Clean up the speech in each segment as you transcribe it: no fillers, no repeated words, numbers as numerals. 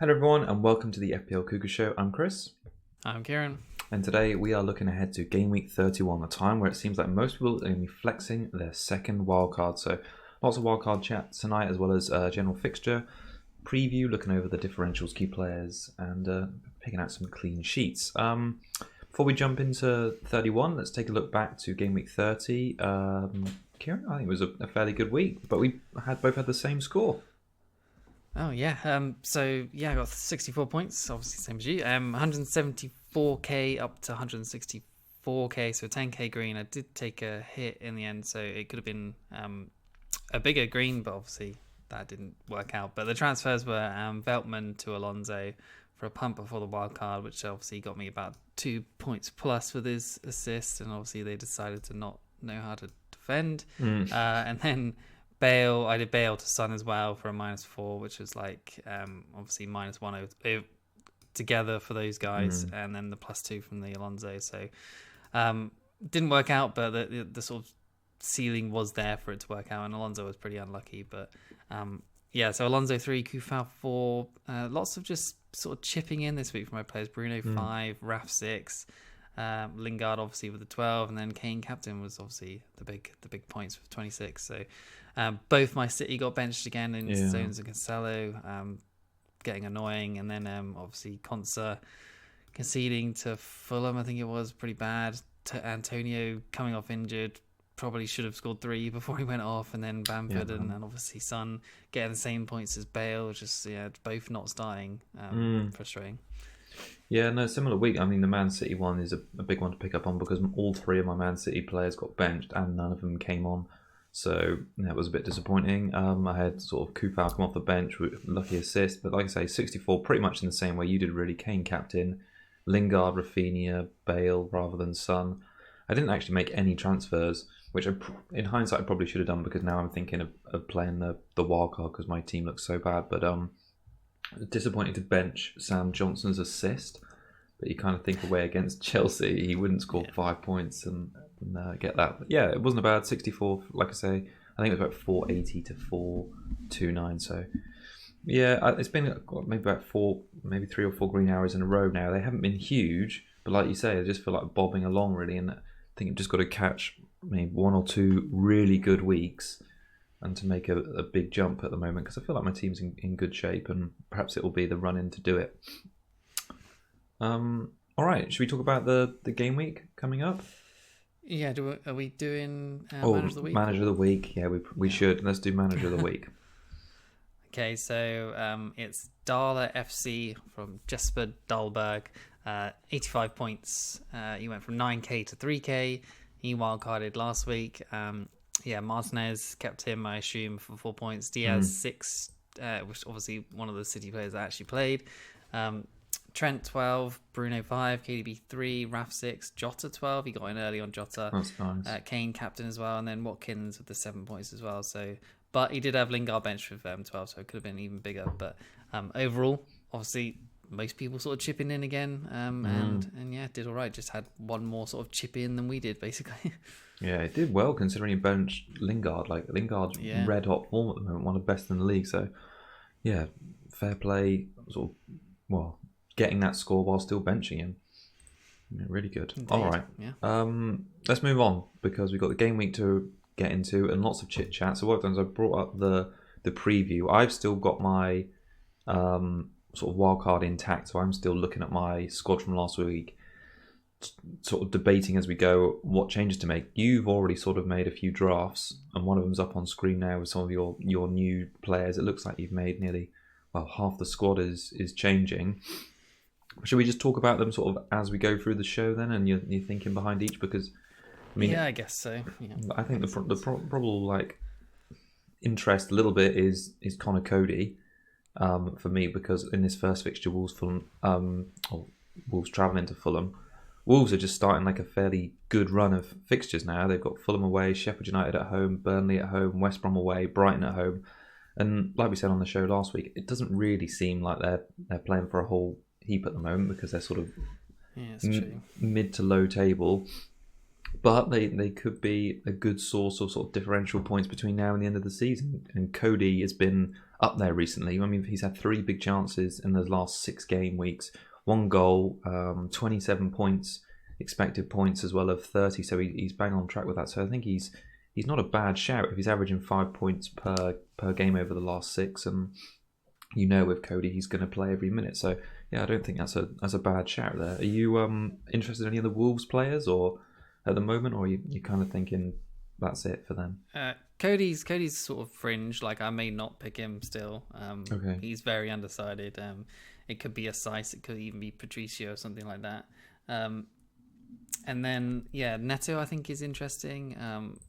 Hello everyone and welcome to the FPL Cougars show. I'm Chris. I'm Kieran. And today we are looking ahead to Gameweek 31, a time where it seems like most people are going to be flexing their second wildcard. So lots of wildcard chat tonight, as well as general fixture preview, looking over the differentials, key players, and picking out some clean sheets. Before we jump into 31, let's take a look back to Gameweek 30. Kieran, I think it was a fairly good week, but we both had the same score. Oh yeah. I got 64 points, obviously same as you. 174k up to 164k, so 10k green. I did take a hit in the end, so it could have been a bigger green, but obviously that didn't work out. But the transfers were Veltman to Alonso for a punt before the wild card, which obviously got me about 2 points plus with his assist, and obviously they decided to not know how to defend. And then Bale, I did Bale to Son as well for a -4, which was like obviously -1 together for those guys, and then the +2 from the Alonso. So didn't work out, but the sort of ceiling was there for it to work out, and Alonso was pretty unlucky. But so Alonso 3, Kufal 4, lots of just sort of chipping in this week for my players. Bruno 5, Raf 6. Lingard obviously with the 12, and then Kane captain was obviously the big points with 26. So both my City got benched again in Stones and Cancelo, getting annoying, and then obviously Conser conceding to Fulham, I think it was pretty bad. To Antonio coming off injured, probably should have scored 3 before he went off, and then Bamford and obviously Son getting the same points as Bale, just both not starting, frustrating. Yeah, no, similar week. I mean, the Man City one is a big one to pick up on because all 3 of my Man City players got benched and none of them came on. So that was a bit disappointing. I had sort of Kufal come off the bench with lucky assist, but like I say, 64 pretty much in the same way you did really. Kane captain, Lingard, Rafinha, Bale rather than Son. I didn't actually make any transfers, which in hindsight I probably should have done because now I'm thinking of playing the wild card because my team looks so bad. But disappointed to bench Sam Johnson's assist, but you kind of think away against Chelsea he wouldn't score 5 points and get that. But yeah, it wasn't a bad 64. Like I say, I think it was about 480 to 429. So yeah, it's been maybe about 3 or 4 green hours in a row now. They haven't been huge, but like you say, I just feel like bobbing along really, and I think you've just got to catch maybe 1 or 2 really good weeks and to make a big jump at the moment, because I feel like my team's in good shape and perhaps it will be the run-in to do it. All right, should we talk about the game week coming up? Yeah, are we doing Manager of the Week? Manager of the Week, yeah, we should. Let's do Manager of the Week. Okay, so it's Dala FC from Jesper Dahlberg, 85 points. He went from 9k to 3k. He wildcarded last week. Martinez kept him, I assume, for 4 points. Diaz 6, which obviously one of the City players that actually played. Trent 12, Bruno 5, KDB 3, Raf 6, Jota 12. He got in early on Jota. That's nice. Kane captain as well, and then Watkins with the 7 points as well. So, but he did have Lingard bench with 12, so it could have been even bigger. But overall, obviously, most people sort of chipping in again, and yeah, did all right. Just had one more sort of chip in than we did, basically. Yeah, it did well considering he benched Lingard. Like Lingard's red hot form at the moment, one of the best in the league. So yeah, fair play. Sort of, getting that score while still benching him. Yeah, really good. Indeed. All right. Yeah. Let's move on because we've got the game week to get into and lots of chit chat. So what I've done is I brought up the preview. I've still got my sort of wildcard intact, so I'm still looking at my squad from last week, sort of debating as we go what changes to make. You've already sort of made a few drafts, and one of them's up on screen now with some of your new players. It looks like you've made nearly, half the squad is changing. Should we just talk about them sort of as we go through the show then, and you're thinking behind each? Because I mean, yeah, I guess so. Yeah. I think the probable like interest a little bit is Connor Cody for me, because in this first fixture, Wolves travelling to Fulham. Wolves are just starting like a fairly good run of fixtures now. They've got Fulham away, Sheffield United at home, Burnley at home, West Brom away, Brighton at home. And like we said on the show last week, it doesn't really seem like they're playing for a whole heap at the moment because they're sort of mid to low table. But they could be a good source of sort of differential points between now and the end of the season. And Cody has been up there recently. I mean, he's had 3 big chances in the last 6 game weeks. 1 goal, 27 points, expected points as well of 30. So he's bang on track with that. So I think he's not a bad shout if he's averaging 5 points per game over the last 6. And with Cody, he's going to play every minute. So yeah, I don't think that's a bad shout there. Are you interested in any of the Wolves players or at the moment, or are you kind of thinking that's it for them? Cody's sort of fringe. Like, I may not pick him still. Okay. He's very undecided. It could be a Sice, it could even be Patricio or something like that. And then, Neto I think is interesting.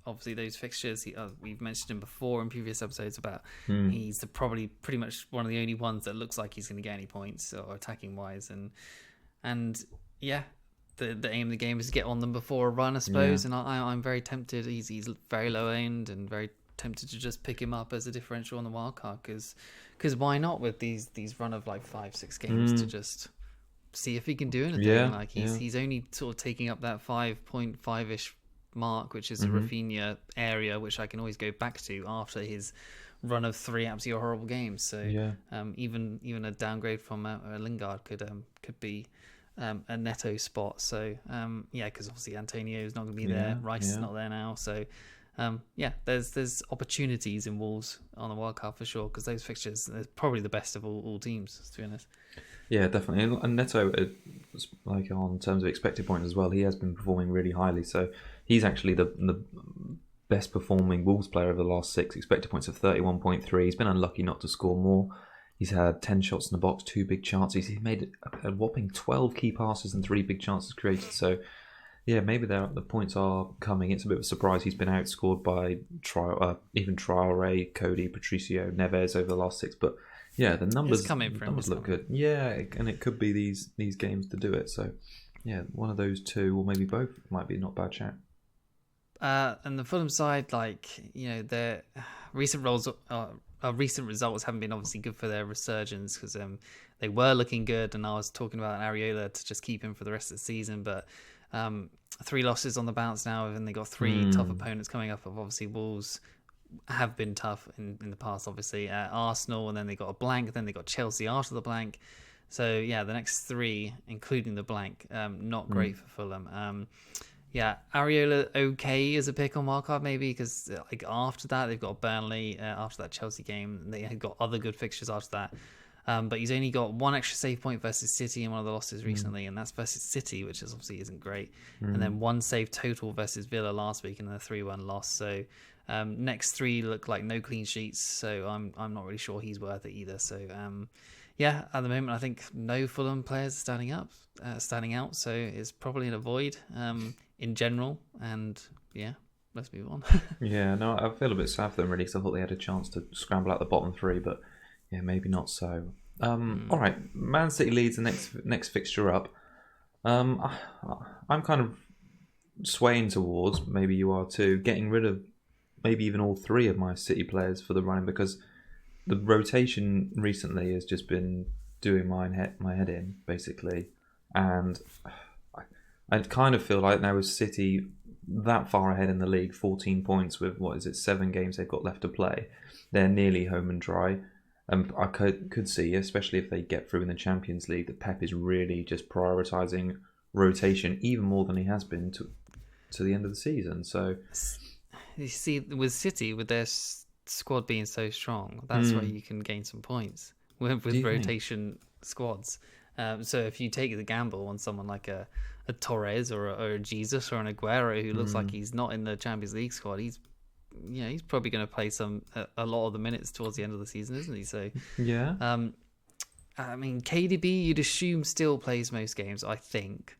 Obviously, those fixtures, we've mentioned him before in previous episodes about he's probably pretty much one of the only ones that looks like he's going to get any points or attacking wise. And the aim of the game is to get on them before a run, I suppose. Yeah. And I'm very tempted. He's very low owned and very tempted to just pick him up as a differential on the wildcard because why not with these run of like 5-6 games to just see if he can do anything. Yeah, he's only sort of taking up that 5.5-ish mark, which is a Rafinha area which I can always go back to after his run of 3 absolutely horrible games. So even a downgrade from Lingard could be a Neto spot. So because obviously Antonio is not going to be there. Rice is not there now. So there's opportunities in Wolves on the wildcard for sure, because those fixtures are probably the best of all teams, to be honest. Yeah, definitely. And Neto, like on terms of expected points as well, he has been performing really highly. So he's actually the best performing Wolves player of the last 6, expected points of 31.3. He's been unlucky not to score more. He's had 10 shots in the box, 2 big chances. He's made a whopping 12 key passes and 3 big chances created. So, yeah, maybe the points are coming. It's a bit of a surprise he's been outscored by even Traore, Cody, Patricio, Neves over the last 6. But yeah, the numbers look good. Yeah, and it could be these games to do it. So, yeah, one of those 2 or maybe both might be not bad chat. And the Fulham side, their recent results haven't been obviously good for their resurgence, because they were looking good, and I was talking about Areola to just keep him for the rest of the season. But 3 losses on the bounce now, and they got 3 tough opponents coming up. Of obviously Wolves have been tough in the past, obviously Arsenal, and then they got a blank, then they got Chelsea after the blank. So the next 3, including the blank, not great for Fulham. Areola okay as a pick on wildcard maybe, because after that they've got Burnley, after that Chelsea game they had got other good fixtures after that. But he's only got 1 extra save point versus City in one of the losses recently, and that's versus City, which obviously isn't great. And then 1 save total versus Villa last week, and then a 3-1 loss. So next 3 look like no clean sheets, so I'm not really sure he's worth it either. So at the moment I think no Fulham players are standing out, so it's probably an avoid in general. And let's move on. I feel a bit sad for them really, because I thought they had a chance to scramble out the bottom 3, but maybe not so. All right, Man City Leeds the next fixture up. I'm kind of swaying towards, maybe you are too, getting rid of maybe even all 3 of my City players for the run, because the rotation recently has just been doing my head in, basically. And I kind of feel like now with City that far ahead in the league, 14 points with 7 games they've got left to play, they're nearly home and dry. I could see, especially if they get through in the Champions League, that Pep is really just prioritising rotation even more than he has been to the end of the season. So you see, with City, with their squad being so strong, that's where you can gain some points with rotation squads. So if you take the gamble on someone like a Torres or a Jesus or an Aguero, who looks like he's not in the Champions League squad, he's probably going to play a lot of the minutes towards the end of the season, isn't he? So I mean, KDB you'd assume still plays most games. I think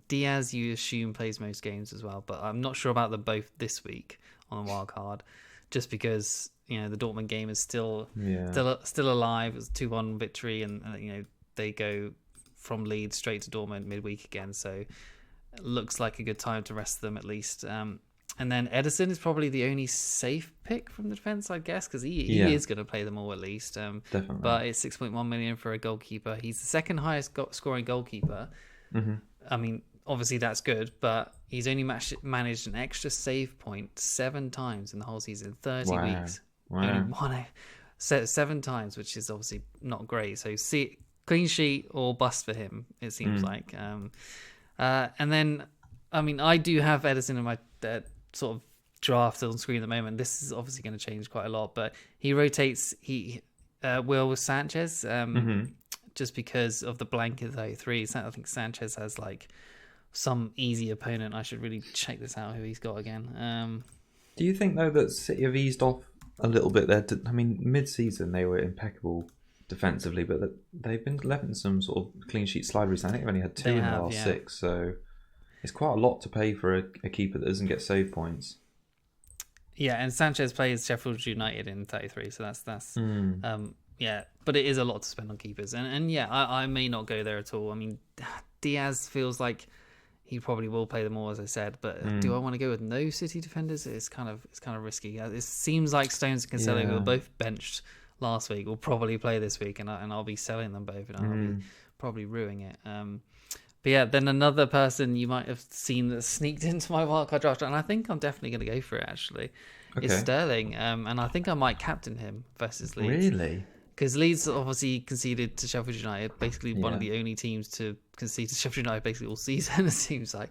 Diaz you assume plays most games as well, but I'm not sure about them both this week on the wild card, just because the Dortmund game is still alive. It's 2-1 victory, and they go from Leeds straight to Dortmund midweek again, so it looks like a good time to rest them at least. And then Ederson is probably the only safe pick from the defence, I guess, because he is going to play them all at least. Definitely. But it's 6.1 million for a goalkeeper. He's the second highest scoring goalkeeper. I mean, obviously that's good, but he's only managed an extra save point 7 times in the whole season, 30 weeks. Only won 7 times, which is obviously not great. So clean sheet or bust for him, it seems like. And then, I mean, I do have Edison in my sort of draft on screen at the moment. This is obviously going to change quite a lot, but he rotates Will with Sanchez just because of the blank of 33. I think Sanchez has like some easy opponent. I should really check this out, who he's got again. Do you think, though, that City have eased off a little bit there? I mean, mid-season they were impeccable defensively, but they've been letting some sort of clean sheet slide recently. I think they've only had 2 in the last 6, so it's quite a lot to pay for a keeper that doesn't get save points. Yeah, and Sanchez plays Sheffield United in 33, so that's yeah, but it is a lot to spend on keepers, and yeah, I may not go there at all. I mean, Diaz feels like he probably will play them all, as I said, but do I want to go with no City defenders? It's kind of risky. It seems like Stones and Cancelo, who were both benched last week, will probably play this week, and I'll be selling them both, and I'll be probably ruining it. But yeah, then another person you might have seen that sneaked into my wildcard draft, and I think I'm definitely going to go for it actually, is Sterling. And I think I might captain him versus Leeds. Really? Because Leeds obviously conceded to Sheffield United, basically one of the only teams to concede to Sheffield United basically all season, it seems like.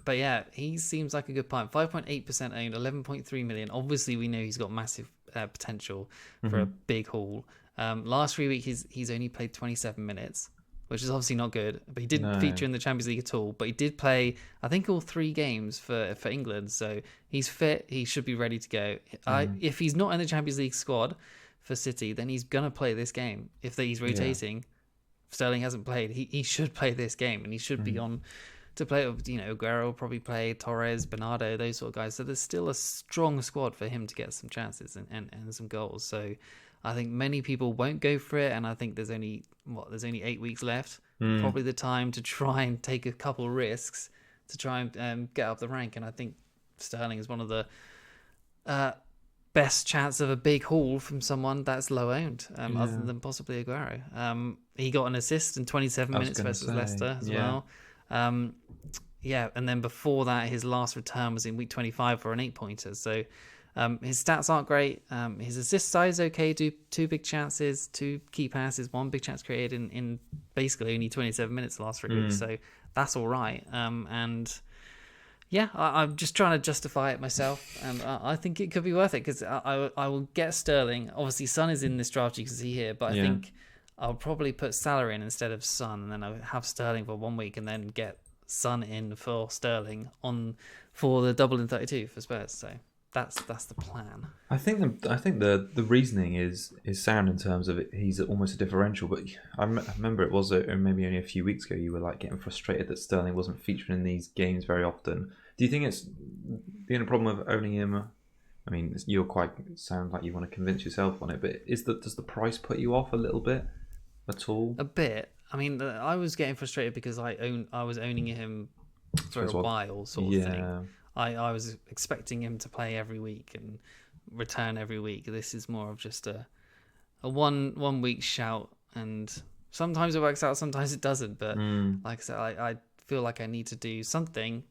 But yeah, he seems like a good punt. 5.8% owned, 11.3 million. Obviously, we know he's got massive potential for a big haul. Last 3 weeks, he's only played 27 minutes, which is obviously not good. But he didn't feature in the Champions League at all. But he did play, I think, all 3 games for England. So he's fit. He should be ready to go. If he's not in the Champions League squad for City, then he's going to play this game. If he's rotating, Sterling hasn't played, he should play this game, and he should be on to play. Aguero will probably play, Torres, Bernardo, those sort of guys. So there's still a strong squad for him to get some chances and some goals. So I think many people won't go for it, and I think there's only 8 weeks left. Probably the time to try and take a couple risks to try and get up the rank. And I think Sterling is one of the best chance of a big haul from someone that's low owned, other than possibly Aguero. He got an assist in 27 minutes versus Leicester as well. And then before that, his last return was in week 25 for an 8-pointer. So his stats aren't great. His assist side is okay. 2 big chances, 2 key passes, 1 big chance created in basically only 27 minutes the last 3 weeks. So that's all right. Yeah, I'm just trying to justify it myself, and I think it could be worth it because I will get Sterling. Obviously, Son is in this draft, you can see here, but I think I'll probably put Salah in instead of Son, and then I'll have Sterling for 1 week, and then get Son in for Sterling for the double in 32 for Spurs. So that's the plan. I think the reasoning is sound in terms of it. He's almost a differential, but I remember it was maybe only a few weeks ago you were like getting frustrated that Sterling wasn't featuring in these games very often. Do you think it's the only problem with owning him? I mean, sound like you want to convince yourself on it, but does the price put you off a little bit at all? A bit. I mean, I was getting frustrated because I was owning him for a while, sort of thing. I was expecting him to play every week and return every week. This is more of just a one week shout, and sometimes it works out, sometimes it doesn't. But like I said, I feel like I need to do something,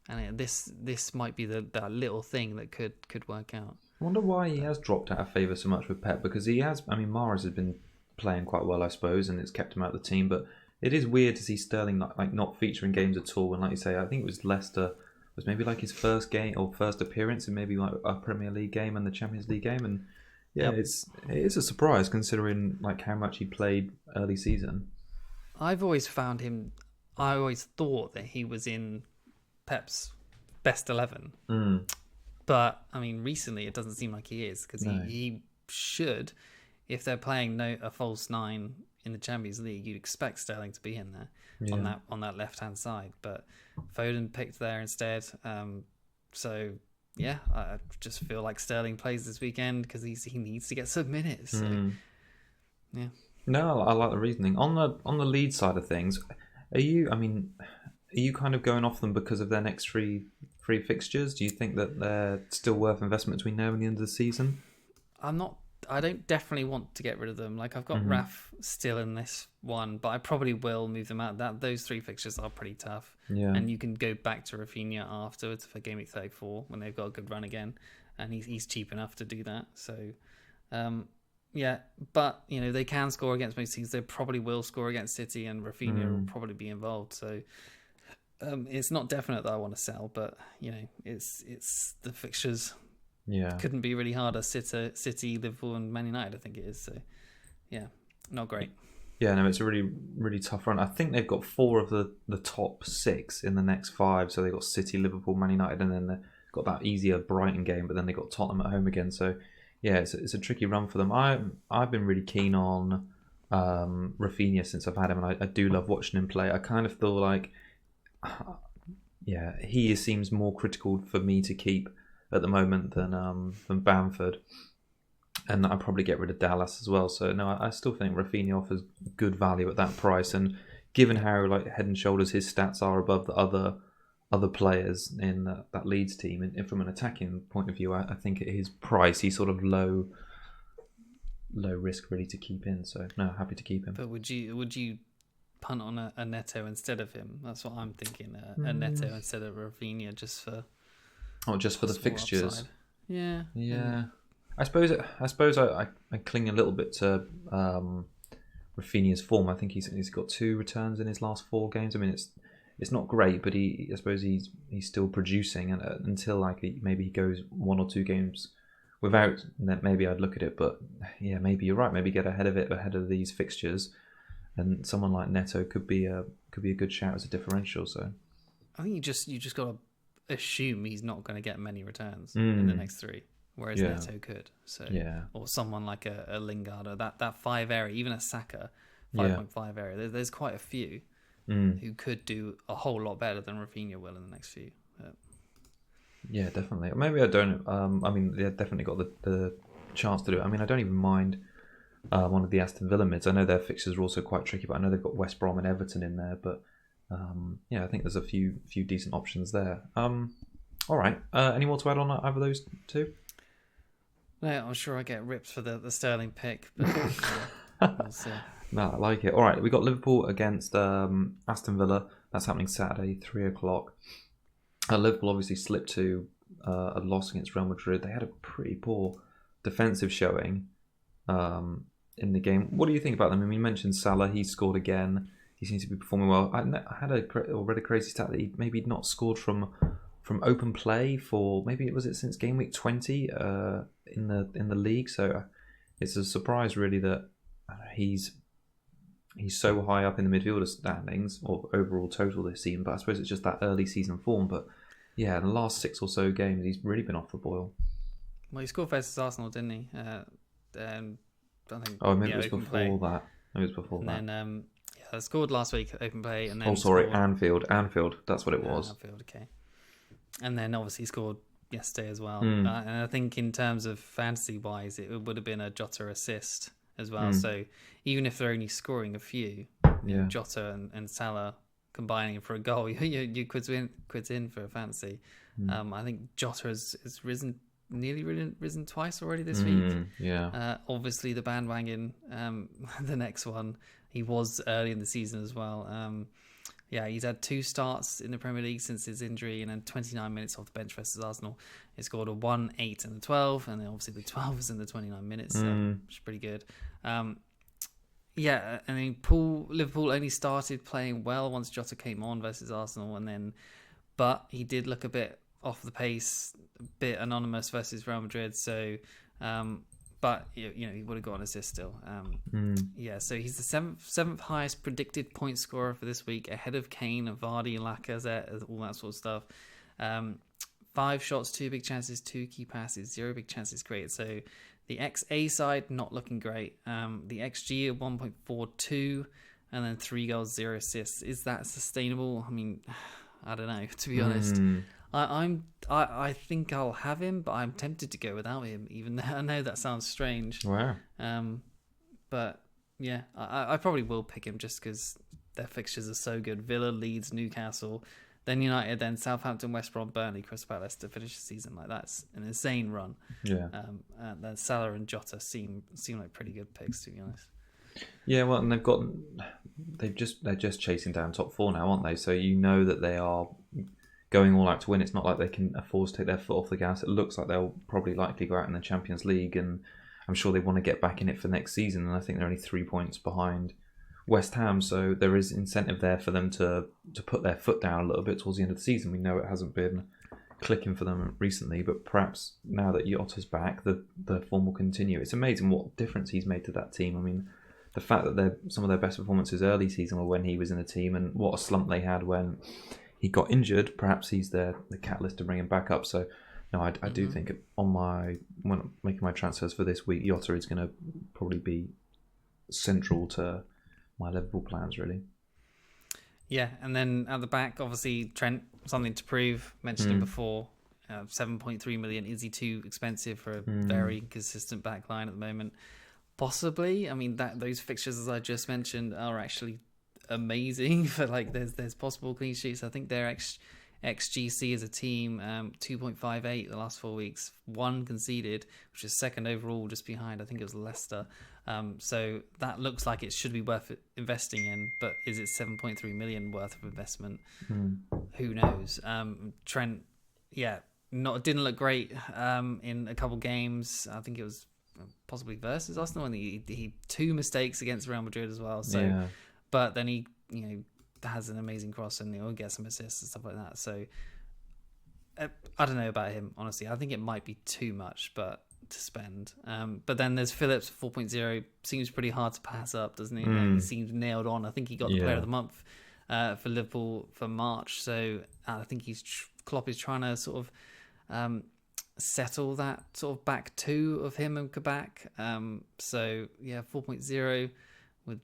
and this might be that little thing that could work out. I wonder why he has dropped out of favour so much with Pep, because he has. I mean, Mahrez has been playing quite well, I suppose, and it's kept him out of the team. But it is weird to see Sterling not featuring games at all. And like you say, I think it was Leicester. Was maybe like his first game or first appearance in maybe like a Premier League game and the Champions League game, and it is a surprise considering like how much he played early season. I always thought that he was in Pep's best 11, but I mean recently it doesn't seem like he is, because he should, if they're playing a false 9 in the Champions League, you'd expect Sterling to be in there on that left hand side, but Foden picked there instead. So yeah, I just feel like Sterling plays this weekend because he needs to get some minutes. So, yeah. No, I like the reasoning on the lead side of things. Are you kind of going off them because of their next three fixtures? Do you think that they're still worth investment between now and the end of the season? I'm not I don't definitely want to get rid of them. Like I've got Raf still in this one, but I probably will move them out. Those 3 fixtures are pretty tough. Yeah. And you can go back to Rafinha afterwards for Game Week 34 when they've got a good run again, and he's cheap enough to do that. So, yeah, but they can score against most teams. They probably will score against City, and Rafinha will probably be involved. So, it's not definite that I want to sell, but it's the fixtures. Yeah, Couldn't be really harder. City, Liverpool, and Man United, I think it is. So, yeah, not great. Yeah, no, it's a really, really tough run. I think they've got 4 of the top 6 in the next 5. So they've got City, Liverpool, Man United, and then they've got that easier Brighton game, but then they've got Tottenham at home again. So, yeah, it's a tricky run for them. I've been really keen on Rafinha since I've had him, and I do love watching him play. I kind of feel like, yeah, he seems more critical for me to keep at the moment than Bamford. And I'd probably get rid of Dallas as well. So no, I still think Rafinha offers good value at that price. And given how head and shoulders his stats are above the other players in that Leeds team, and from an attacking point of view, I think at his price he's sort of low risk really to keep in. So no, happy to keep him. But would you punt on a Neto instead of him? That's what I'm thinking. A Neto instead of Rafinha, just for the fixtures. Upside. Yeah. Yeah. I suppose I cling a little bit to Rafinha's form. I think he's got 2 returns in his last 4 games. I mean, it's not great, but I suppose he's still producing. And until maybe he goes 1 or 2 games without, that maybe I'd look at it. But yeah, maybe you're right. Maybe get ahead of these fixtures, and someone like Neto could be a good shout as a differential. So I think you just got to assume he's not going to get many returns in the next 3. Whereas Neto could. So, or someone like a Lingard, or that 5 area, even a Saka 5.5 area. There's quite a few who could do a whole lot better than Rafinha will in the next few. Yeah, definitely. Maybe I don't. I mean, they've definitely got the chance to do it. I mean, I don't even mind one of the Aston Villa mids. I know their fixtures are also quite tricky, but I know they've got West Brom and Everton in there. But yeah, I think there's a few decent options there. All right. Any more to add on either of those 2? No, I'm sure I get ripped for the Sterling pick, but we'll see. No, I like it. All right, we got Liverpool against Aston Villa. That's happening Saturday, 3:00. Liverpool obviously slipped to a loss against Real Madrid. They had a pretty poor defensive showing in the game. What do you think about them? I mean, you mentioned Salah. He scored again. He seems to be performing well. I had read a crazy stat that he maybe not scored from open play for maybe since game week 20 in the league. So it's a surprise really that he's so high up in the midfielder standings or overall total this season. But I suppose it's just that early season form. But yeah, in the last 6 or so games, he's really been off the boil. Well, he scored versus Arsenal, didn't he? I think. Maybe it was before that. Maybe it was before that. And then I scored last week at open play, and then Anfield. That's what it was. Anfield, okay. And then obviously scored yesterday as well. And I think in terms of fantasy-wise, it would have been a Jota assist as well. So even if they're only scoring a few, Jota and Salah combining for a goal, you quids in for a fantasy. I think Jota has nearly risen twice already this week. Obviously the bandwagon, the next one, he was early in the season as well. He's had 2 starts in the Premier League since his injury, and then 29 minutes off the bench versus Arsenal. He scored a 1, 8, and a 12, and then obviously the 12 was in the 29 minutes, which is pretty good. I mean, Liverpool only started playing well once Jota came on versus Arsenal, but he did look a bit off the pace, a bit anonymous versus Real Madrid. So, but he would have got an assist still. So he's the seventh highest predicted point scorer for this week, ahead of Kane, Vardy, Lacazette, all that sort of stuff. 5 shots, 2 big chances, 2 key passes, 0 big chances created. So the XA side not looking great. The XG at 1.42, and then 3 goals, 0 assists. Is that sustainable? I mean, I don't know, to be honest. I think I'll have him, but I'm tempted to go without him, even though I know that sounds strange. Wow. But yeah, I probably will pick him just because their fixtures are so good. Villa, Leeds, Newcastle, then United, then Southampton, West Brom, Burnley, Crystal Palace to finish the season. Like that's an insane run. Yeah. And then Salah and Jota seem like pretty good picks, to be honest. Yeah, well, and they're just chasing down top four now, aren't they? So you know that they are going all out to win. It's not like they can afford to take their foot off the gas. It looks like they'll probably likely go out in the Champions League, and I'm sure they want to get back in it for next season. And I think they're only 3 points behind West Ham, so there is incentive there for them to put their foot down a little bit towards the end of the season. We know it hasn't been clicking for them recently, but perhaps now that Yotta's back, the form will continue. It's amazing what difference he's made to that team. I mean, the fact that some of their best performances early season were when he was in the team, and what a slump they had when he got injured. Perhaps he's the catalyst to bring him back up. So, no, I do think when I'm making my transfers for this week, Yotta is going to probably be central to my Liverpool plans, really. Yeah, and then at the back, obviously Trent, something to prove. Mentioned him before. 7.3 million. Is he too expensive for a very consistent back line at the moment? Possibly. I mean, those fixtures, as I just mentioned, are actually amazing. For like, there's possible clean sheets. I think their XGC as a team, 2.58 the last 4 weeks. 1 conceded, which is second overall, just behind, I think it was Leicester. So that looks like it should be worth investing in. But is it 7.3 million worth of investment? Who knows? Trent, didn't look great in a couple games. I think it was possibly versus Aston, and he 2 mistakes against Real Madrid as well. So, yeah. But then he has an amazing cross and he'll get some assists and stuff like that. So I don't know about him, honestly. I think it might be too much, but to spend. But then there's Phillips 4.0. Seems pretty hard to pass up, doesn't he? Like, he seems nailed on. I think he got the Player of the Month for Liverpool for March. So I think Klopp is trying to sort of settle that sort of back two of him and Kabak. 4.0.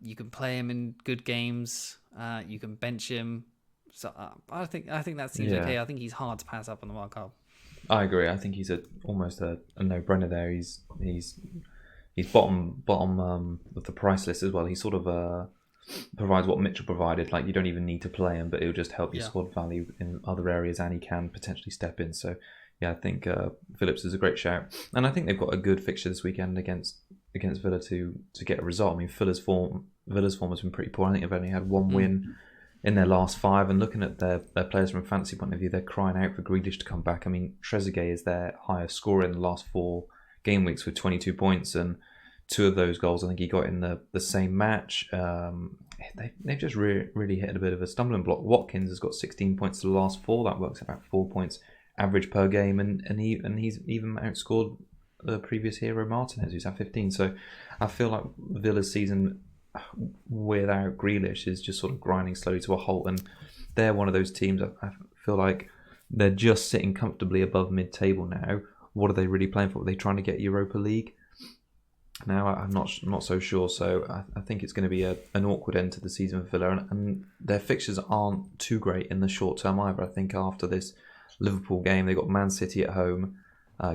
You can play him in good games. You can bench him. So I think that seems okay. I think he's hard to pass up on the wildcard. I agree. I think he's almost a no-brainer there. He's bottom of the price list as well. He sort of provides what Mitchell provided. Like, you don't even need to play him, but it'll just help your squad value in other areas, and he can potentially step in. So yeah, I think Phillips is a great shout, and I think they've got a good fixture this weekend against Villa to get a result. I mean, Villa's form has been pretty poor. I think they've only had 1 win in their last 5, and looking at their players from a fantasy point of view, they're crying out for Grealish to come back. I mean, Trezeguet is their highest scorer in the last 4 game weeks with 22 points, and 2 of those goals I think he got in the same match. They've just really hit a bit of a stumbling block. Watkins has got 16 points to the last 4. That works about 4 points average per game, and he's even outscored the previous hero Martinez, who's had 15. So I feel like Villa's season without Grealish is just sort of grinding slowly to a halt, and they're one of those teams I feel like they're just sitting comfortably above mid-table now. What are they really playing for? Are they trying to get Europa League? Now I'm not so sure. So I think it's going to be an awkward end to the season for Villa, and their fixtures aren't too great in the short term either. I think after this Liverpool game, they got Man City at home.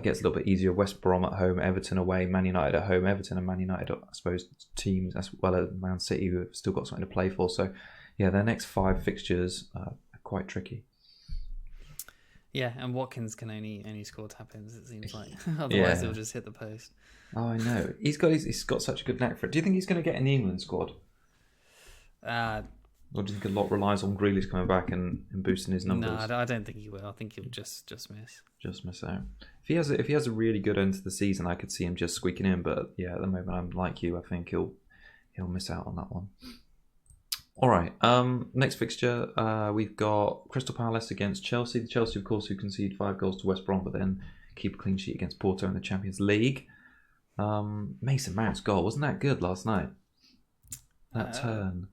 Gets a little bit easier. West Brom at home, Everton away, Man United at home. Everton and Man United, I suppose, teams as well as Man City, who have still got something to play for. So, yeah, their next 5 fixtures are quite tricky. Yeah, and Watkins can only score tap-ins, it seems like. Otherwise, he'll just hit the post. Oh, I know. He's got such a good knack for it. Do you think he's going to get in the England squad? Or do you think a lot relies on Grealish coming back and boosting his numbers? No, I don't think he will. I think he'll just miss. Just miss out. If he has a really good end to the season, I could see him just squeaking in. But yeah, at the moment, I'm like you. I think he'll miss out on that one. All right. Next fixture, we've got Crystal Palace against Chelsea. The Chelsea, of course, who conceded 5 goals to West Brom, but then keep a clean sheet against Porto in the Champions League. Mason Mount's goal, wasn't that good last night? That turn.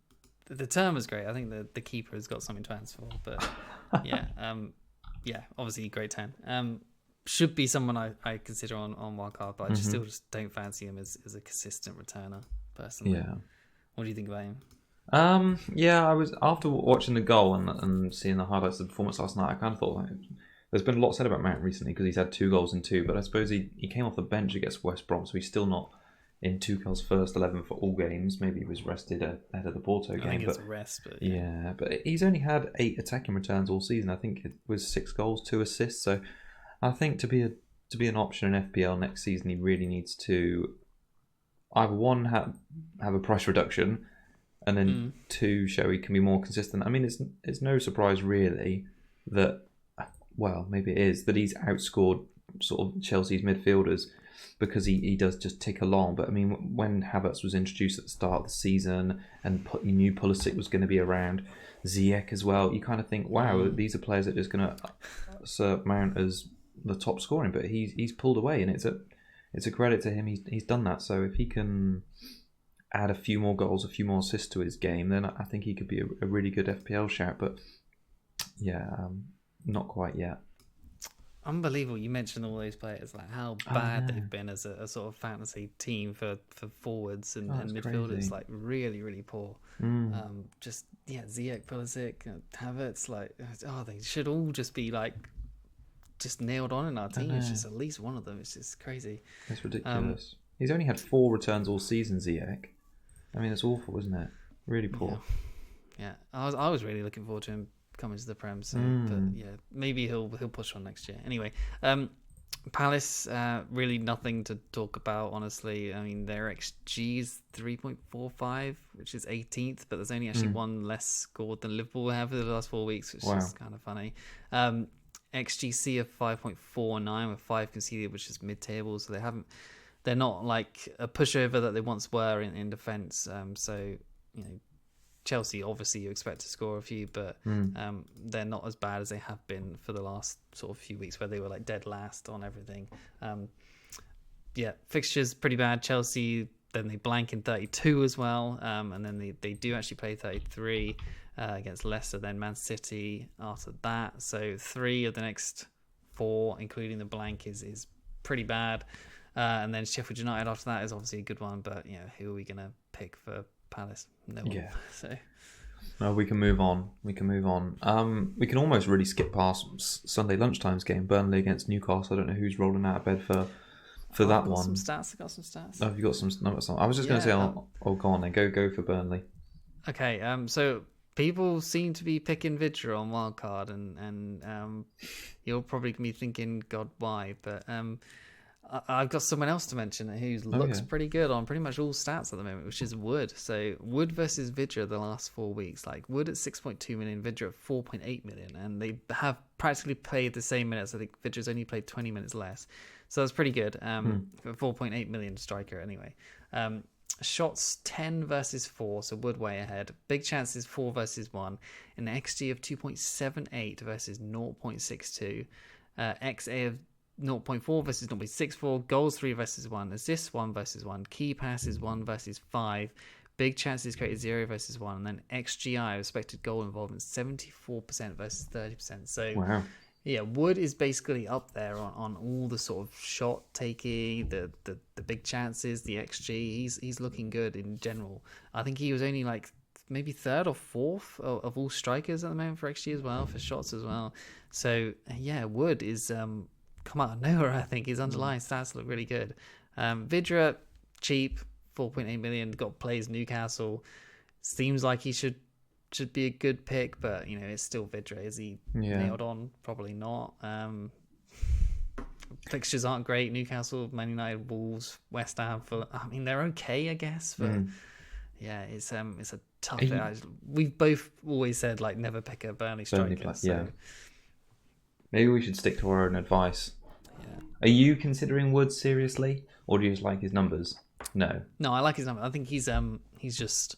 The turn was great. I think the keeper has got something to answer for. But yeah, obviously great turn. Should be someone I consider on wildcard, but I still don't fancy him as a consistent returner personally. Yeah. What do you think about him? I was, after watching the goal and seeing the highlights of the performance last night, I kind of thought there's been a lot said about Mount recently because he's had 2 goals in 2, but I suppose he came off the bench against West Brom, so he's still not in Tuchel's first 11 for all games. Maybe he was rested ahead of the Porto game. I think it's a rest, but yeah, but he's only had 8 attacking returns all season. I think it was 6 goals, 2 assists. So I think to be an option in FPL next season, he really needs to either one have a price reduction, and then 2 show he can be more consistent. I mean, it's no surprise really that, well, maybe it is that he's outscored sort of Chelsea's midfielders, because he does just tick along. But I mean, when Havertz was introduced at the start of the season and you knew Pulisic was going to be around, Ziyech as well, you kind of think, wow, these are players that are just going to surmount as the top scoring. But he's pulled away, and it's a credit to him. He's done that. So if he can add a few more goals, a few more assists to his game, then I think he could be a really good FPL shout. But yeah, not quite yet. Unbelievable. You mentioned all those players, like how bad they've been as a sort of fantasy team for forwards and midfielders, crazy. Like really, really poor. Ziyech, Pulisic, Havertz, they should all just be like just nailed on in our team. It's just at least one of them. It's just crazy. It's ridiculous. He's only had 4 returns all season, Ziyech. I mean, it's awful, isn't it? Really poor. Yeah. I was really looking forward to him coming to the Prem, so but yeah, maybe he'll push on next year. Anyway, Palace, really nothing to talk about, honestly. I mean, their XG is 3.45, which is 18th, but there's only actually one less scored than Liverpool have for the last 4 weeks, which is kind of funny. XGC of 5.49 with 5 conceded, which is mid-table, so they're not like a pushover that they once were in defence. So Chelsea, obviously you expect to score a few, but they're not as bad as they have been for the last sort of few weeks, where they were like dead last on everything. Fixtures pretty bad. Chelsea, then they blank in 32 as well, and then they do actually play 33 against Leicester, then Man City after that. So 3 of the next 4, including the blank, is pretty bad. And then Sheffield United after that is obviously a good one, but who are we going to pick for Palace? No one. Yeah. So no, we can move on. We can almost really skip past Sunday lunchtime's game, Burnley against Newcastle. I don't know who's rolling out of bed for that one. I've got some stats. Oh, have you got some? No, I was just going to say, go on then. Go for Burnley. Okay. So people seem to be picking Vidra on Wildcard, and you're probably going to be thinking, God, why? But I've got someone else to mention who looks pretty good on pretty much all stats at the moment, which is Wood. So Wood versus Vidra the last 4 weeks, like Wood at 6.2 million, Vidra at 4.8 million, and they have practically played the same minutes. I think Vidra's only played 20 minutes less, so that's pretty good. For 4.8 million striker anyway. Shots 10 versus 4, so Wood way ahead. Big chances 4 versus 1. An XG of 2.78 versus 0.62. XA of 0.4 versus 0.64, goals 3 versus 1, assists 1 versus 1, key passes 1 versus 5, big chances created 0 versus 1, and then XGI, expected goal involvement, 74% versus 30%. So wow. Yeah, Wood is basically up there on all the sort of shot taking, the big chances, the XG. He's looking good in general. I think he was only like maybe 3rd or 4th of all strikers at the moment for XG as well, for shots as well. So yeah, Wood is come out of nowhere. I think his underlying stats look really good. Vidra, cheap, 4.8 million, plays Newcastle. Seems like he should be a good pick, but it's still Vidra. Is he nailed on? Probably not. Fixtures aren't great. Newcastle, Man United, Wolves, West Ham. I mean, they're okay, I guess, but yeah, it's a tough. We've both always said like never pick a Burnley striker. Maybe we should stick to our own advice. Yeah. Are you considering Wood seriously, or do you just like his numbers? No, I like his numbers. I think he's just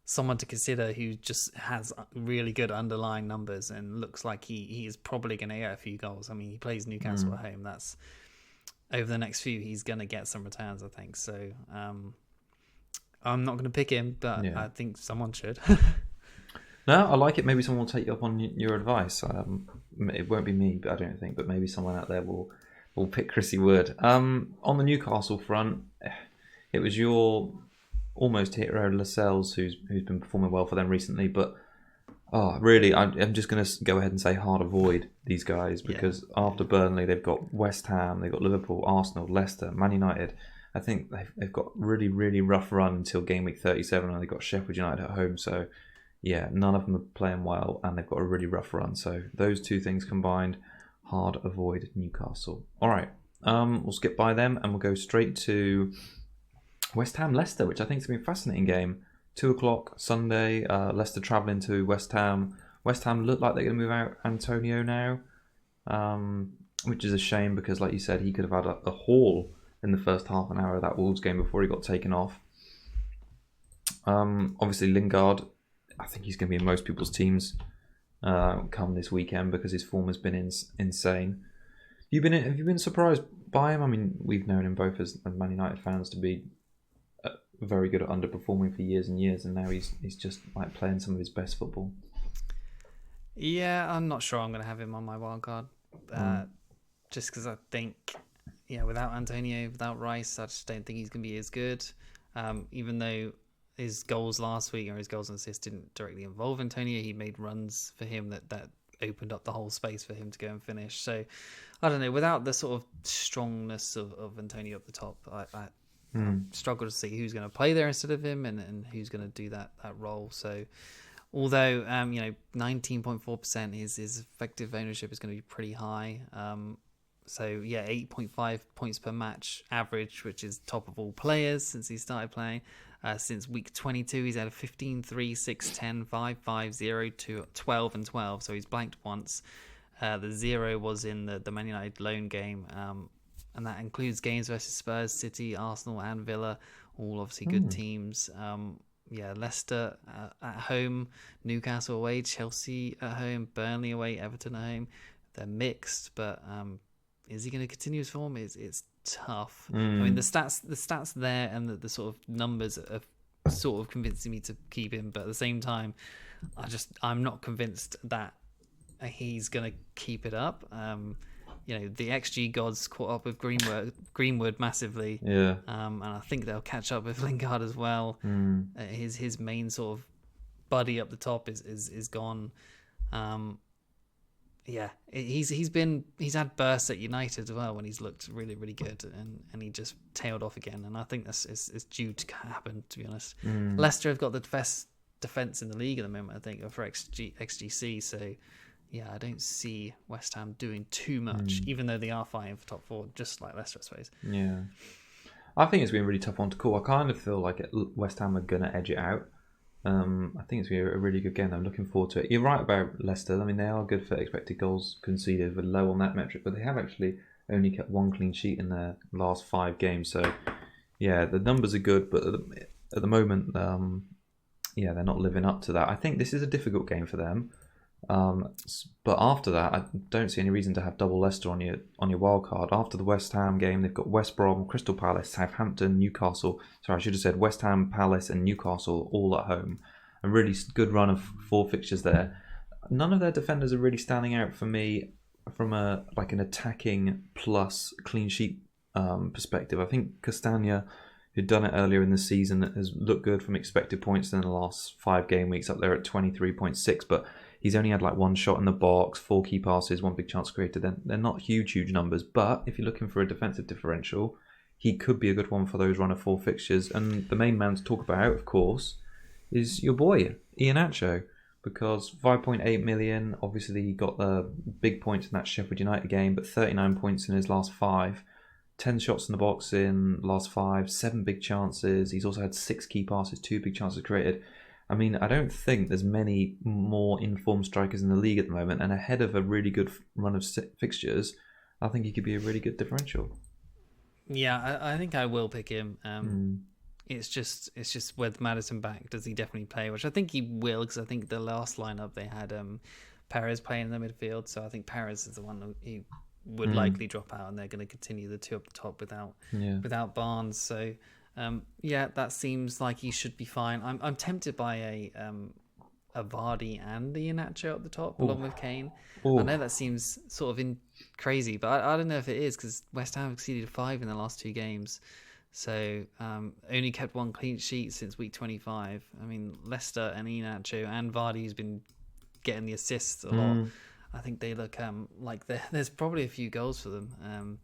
someone to consider who just has really good underlying numbers and looks like he is probably going to get a few goals. I mean, he plays Newcastle at home. That's over the next few, he's going to get some returns, I think. So I'm not going to pick him, but I think someone should. No, I like it. Maybe someone will take you up on your advice. It won't be me, but I don't think. But maybe someone out there will pick Chrissy Wood. On the Newcastle front, it was your almost hero Lascelles who's been performing well for them recently. But really, I'm just going to go ahead and say hard avoid these guys, because after Burnley, they've got West Ham, they've got Liverpool, Arsenal, Leicester, Man United. I think they've got really, really rough run until game week 37, and they've got Sheffield United at home. So, yeah, none of them are playing well, and they've got a really rough run. So those two things combined, hard avoid Newcastle. All right, we'll skip by them, and we'll go straight to West Ham Leicester, which I think is going to be a fascinating game. 2:00 Sunday. Leicester travelling to West Ham. West Ham look like they're going to move out Antonio now, which is a shame because, like you said, he could have had a haul in the first half an hour of that Wolves game before he got taken off. Obviously, Lingard, I think he's going to be in most people's teams come this weekend because his form has been insane. Have you been surprised by him? I mean, we've known him both as Man United fans to be very good at underperforming for years and years, and now he's just like playing some of his best football. Yeah, I'm not sure I'm going to have him on my wildcard. Just because I think, without Antonio, without Rice, I just don't think he's going to be as good. Even though his goals last week, or his goals and assists, didn't directly involve Antonio, he made runs for him that opened up the whole space for him to go and finish. So, I don't know, without the sort of strongness of Antonio up the top, I struggle to see who's going to play there instead of him and who's going to do that role. So, although 19.4% his effective ownership is going to be pretty high. 8.5 points per match average, which is top of all players since he started playing. Since week 22, he's had a 15, 3, 6, 10, 5, 5, 0, 2, 12 and 12. So he's blanked once. The 0 was in the Man United loan game. And that includes games versus Spurs, City, Arsenal and Villa. All obviously good teams. Leicester at home, Newcastle away, Chelsea at home, Burnley away, Everton at home. They're mixed, but is he going to continue his form? It's tough. I mean, the stats there and the sort of numbers are sort of convincing me to keep him, but at the same time, I'm not convinced that he's going to keep it up. The XG gods caught up with Greenwood massively. Yeah. And I think they'll catch up with Lingard as well. His main sort of buddy up the top is gone. He's had bursts at United as well when he's looked really, really good, and he just tailed off again. And I think that's is due to happen, to be honest. Leicester have got the best defence in the league at the moment, I think, for XGC. So, yeah, I don't see West Ham doing too much, even though they are fighting for top four, just like Leicester, I suppose. Yeah. I think it's been a really tough one to call. I kind of feel like West Ham are going to edge it out. I think it's going to be a really good game. I'm looking forward to it. You're right about Leicester. I mean, they are good for expected goals conceded, but low on that metric. But they have actually only kept one clean sheet in their last 5 games. So, yeah, the numbers are good, but at the moment, they're not living up to that. I think this is a difficult game for them. But after that, I don't see any reason to have double Leicester on your wild card. After the West Ham game, they've got West Brom, Crystal Palace, Southampton, Newcastle. Sorry, I should have said West Ham, Palace, and Newcastle all at home. A really good run of 4 fixtures there. None of their defenders are really standing out for me from an attacking plus clean sheet perspective. I think Castagna, who'd done it earlier in the season, has looked good from expected points in the last 5 game weeks, up there at 23.6, but he's only had 1 shot in the box, 4 key passes, 1 big chance created. They're not huge numbers, but if you're looking for a defensive differential, he could be a good one for those run of 4 fixtures. And the main man to talk about, of course, is your boy, Iheanacho, because 5.8 million, obviously he got the big points in that Sheffield United game, but 39 points in his last 5. 10 shots in the box in last 5, 7 big chances. He's also had 6 key passes, 2 big chances created. I mean, I don't think there's many more informed strikers in the league at the moment, and ahead of a really good run of fixtures, I think he could be a really good differential. Yeah, I think I will pick him. It's just with Maddison back, does he definitely play? Which I think he will, because I think the last lineup they had Perez playing in the midfield, so I think Perez is the one who would likely drop out, and they're going to continue the 2 up the top without Barnes. So. That seems like he should be fine. I'm tempted by a Vardy and the Iheanacho up the top, along with Kane. I know that seems sort of crazy, but I don't know if it is, because West Ham have exceeded 5 in the last 2 games. So only kept 1 clean sheet since week 25. I mean, Leicester and Iheanacho and Vardy, who's been getting the assists a lot. I think they look like there's probably a few goals for them.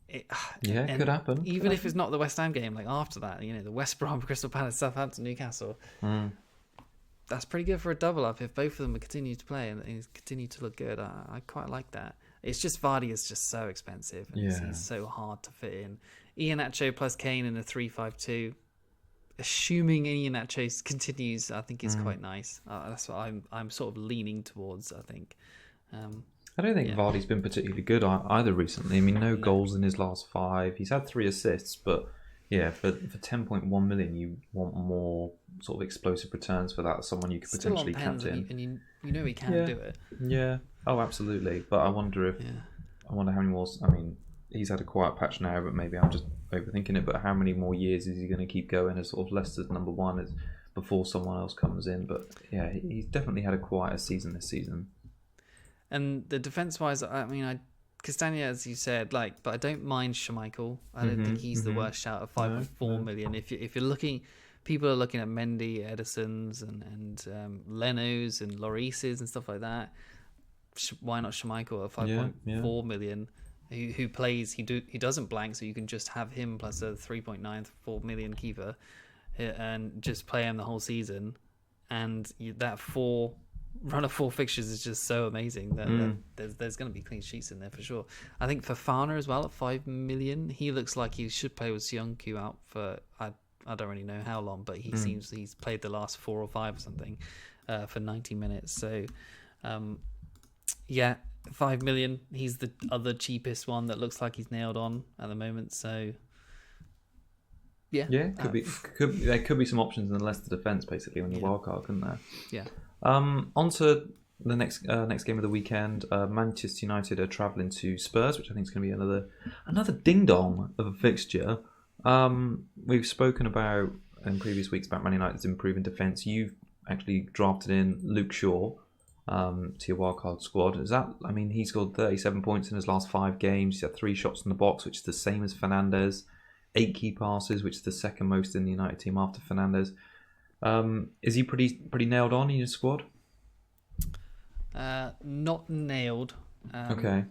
It could happen. Even if it's not the West Ham game, like after that, the West Brom, Crystal Palace, Southampton, Newcastle. That's pretty good for a double up if both of them continue to play and continue to look good. I quite like that. It's just Vardy is just so expensive and he's so hard to fit in. Iheanacho plus Kane in a 3-5-2. Assuming Iheanacho continues, I think is quite nice. That's what I'm sort of leaning towards, I think. I don't think Vardy's been particularly good either recently. I mean, no goals in his last 5. He's had 3 assists, but for 10.1 million, you want more sort of explosive returns for that. Someone you could potentially captain. And you know he can do it. Yeah. Oh, absolutely. But I wonder how many more. I mean, he's had a quiet patch now, but maybe I'm just overthinking it. But how many more years is he going to keep going as sort of Leicester's number 1 before someone else comes in? But yeah, he's definitely had a quieter season this season. And the defense-wise, I mean, Castagna, as you said, but I don't mind Schmeichel. I don't think he's the worst shout of 5.4 million. If you're looking, people are looking at Mendy, Edison's, and Leno's and Lloris's and stuff like that. Why not Schmeichel at 5.4 million? Who plays? He doesn't blank, so you can just have him plus a 3.94 million keeper, and just play him the whole season. And that run of 4 fixtures is just so amazing that there's going to be clean sheets in there for sure. I think Fofana as well at 5 million. He looks like he should play with Sionku out for I don't really know how long, but he seems he's played the last 4 or 5 or something for 90 minutes. So 5 million. He's the other cheapest one that looks like he's nailed on at the moment. So there could be some options in the Leicester defence basically on your wildcard, couldn't there? Yeah. On to the next game of the weekend. Manchester United are travelling to Spurs, which I think is going to be another ding dong of a fixture. We've spoken about in previous weeks about Man United's improving defence. You've actually drafted in Luke Shaw to your wildcard squad. He scored 37 points in his last 5 games. He's had 3 shots in the box, which is the same as Fernandes. 8 key passes, which is the second most in the United team after Fernandes. Is he pretty nailed on in your squad? Not nailed. Okay.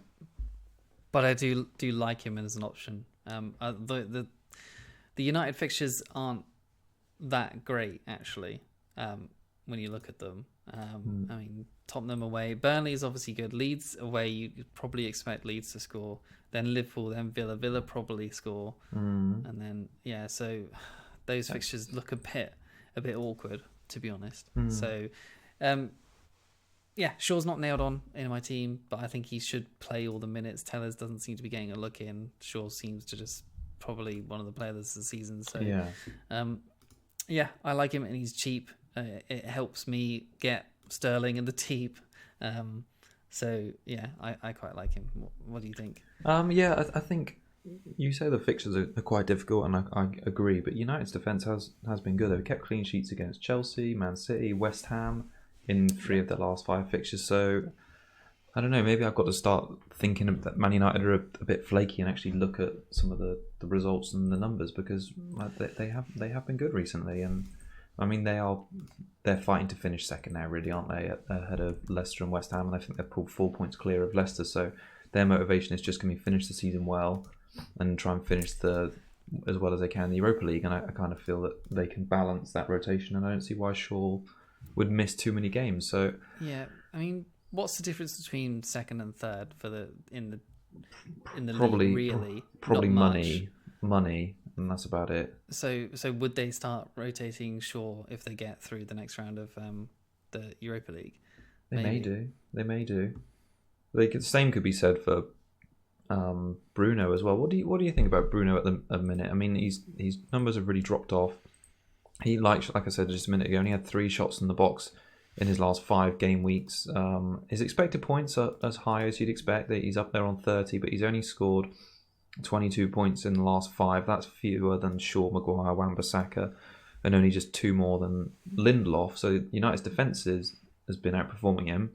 But I do like him as an option. The United fixtures aren't that great actually. When you look at them, I mean, Tottenham away, Burnley is obviously good. Leeds away, you'd probably expect Leeds to score. Then Liverpool, then Villa probably score, and then so those fixtures look a bit awkward, to be honest. So, Shaw's not nailed on in my team, but I think he should play all the minutes. Tellers doesn't seem to be getting a look in. Shaw seems to just probably one of the players of the season. So, I like him, and he's cheap. It helps me get Sterling in the team. I quite like him. What do you think? I think you say the fixtures are quite difficult, and I agree. But United's defence has been good. They've kept clean sheets against Chelsea, Man City, West Ham in 3 of their last 5 fixtures. So I don't know. Maybe I've got to start thinking that Man United are a bit flaky and actually look at some of the results and the numbers, because they have been good recently. And I mean, they're fighting to finish second now, really, aren't they? Ahead of Leicester and West Ham, and I think they've pulled 4 points clear of Leicester. So their motivation is just going to be finish the season well and try and finish as well as they can in the Europa League. And I kind of feel that they can balance that rotation, and I don't see why Shaw would miss too many games. So I mean, what's the difference between second and third in the probably, league? Really, probably money. And that's about it. So would they start rotating Shaw if they get through the next round of the Europa League? They may do. The same could be said for Bruno as well. What do you think about Bruno at the minute? I mean, his numbers have really dropped off. He, like I said just a minute ago, only had 3 shots in the box in his last 5 game weeks. His expected points are as high as you'd expect. He's up there on 30, but he's only scored 22 points in the last 5. That's fewer than Shaw, Maguire, Wan-Bissaka, and only just 2 more than Lindelof. So United's defence has been outperforming him.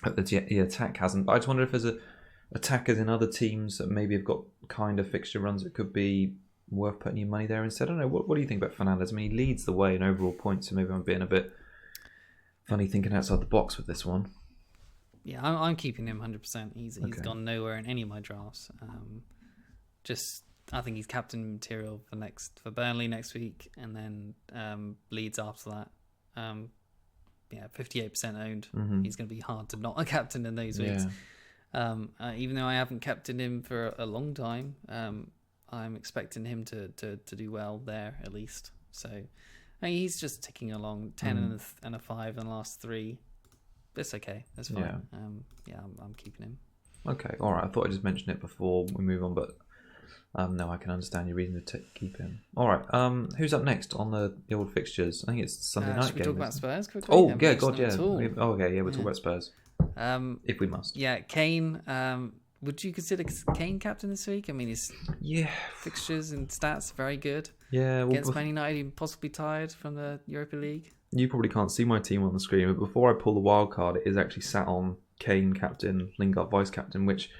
But the attack hasn't. But I just wonder if there's attackers in other teams that maybe have got kind of fixture runs that could be worth putting your money there instead. I don't know. What do you think about Fernandes? I mean, he leads the way in overall points, so maybe I'm being a bit funny thinking outside the box with this one. Yeah, I'm keeping him 100%. He's gone nowhere in any of my drafts. I think he's captain material for Burnley next week, and then Leeds after that. 58% owned. He's going to be hard to not a captain in those weeks. Even though I haven't captained him for a long time, I'm expecting him to do well there at least. So he's just ticking along, 10 and a 5 in the last 3. It's okay. That's fine. I'm keeping him. Okay, all right. I thought I just mentioned it before we move on, but no, I can understand your reason to keep him. All right. Who's up next on the old fixtures? I think it's Sunday night should we game. talk about Spurs quickly? Oh, yeah, God, yeah. We'll talk about Spurs. If we must. Yeah, Kane. Would you consider Kane captain this week? I mean, his fixtures and stats are very good. Yeah, against Man United, possibly tired from the Europa League. You probably can't see my team on the screen, but before I pull the wild card, it is actually sat on Kane captain, Lingard vice captain, which,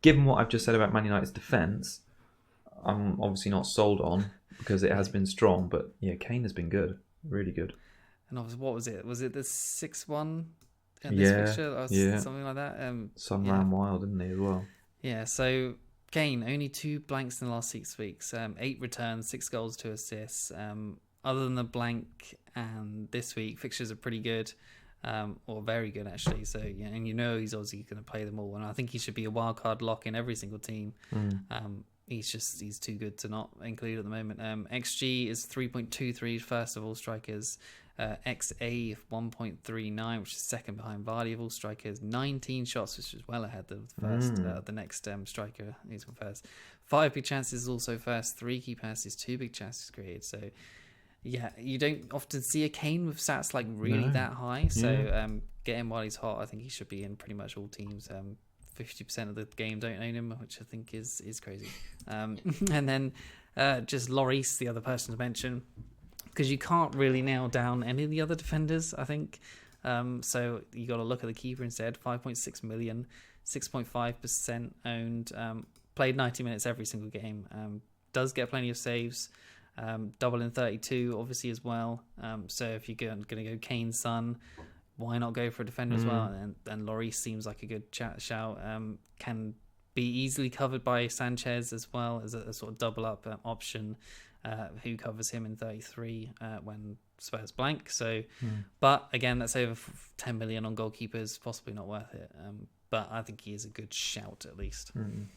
given what I've just said about Man United's defence, I'm obviously not sold on because it has been strong. But yeah, Kane has been good, really good. And obviously, what was it? Was it the 6-1 in this fixture or something like that? Some ran wild, didn't he, as well? Yeah, so Kane, only 2 blanks in the last 6 weeks. 8 returns, 6 goals, 2 assists. Other than the blank and this week, fixtures are pretty good, or very good actually. So and he's obviously going to play them all, and I think he should be a wild card lock in every single team. He's too good to not include at the moment. XG is 3.23 first of all strikers. XA 1.39, which is second behind Vardy of all strikers. 19 shots, which is well ahead of the first, the next striker. He's on first. 5 big chances also first. 3 key passes, 2 big chances created. So yeah, you don't often see a Kane with stats like really that high. So get him while he's hot. I think he should be in pretty much all teams. 50% of the game don't own him, which I think is crazy. And then just Lloris, the other person to mention, because you can't really nail down any of the other defenders, I think. So you got to look at the keeper instead. 5.6 million, 6.5% owned. Played 90 minutes every single game. Does get plenty of saves. Double in 32, obviously, as well. So if you're going to go Kane, Son, why not go for a defender as well? And Lloris seems like a good shout. Can be easily covered by Sanchez as well as a sort of double up option. Who covers him in 33 when Spurs blank. So, but again, that's over 10 million on goalkeepers. Possibly not worth it. But I think he is a good shout at least. Can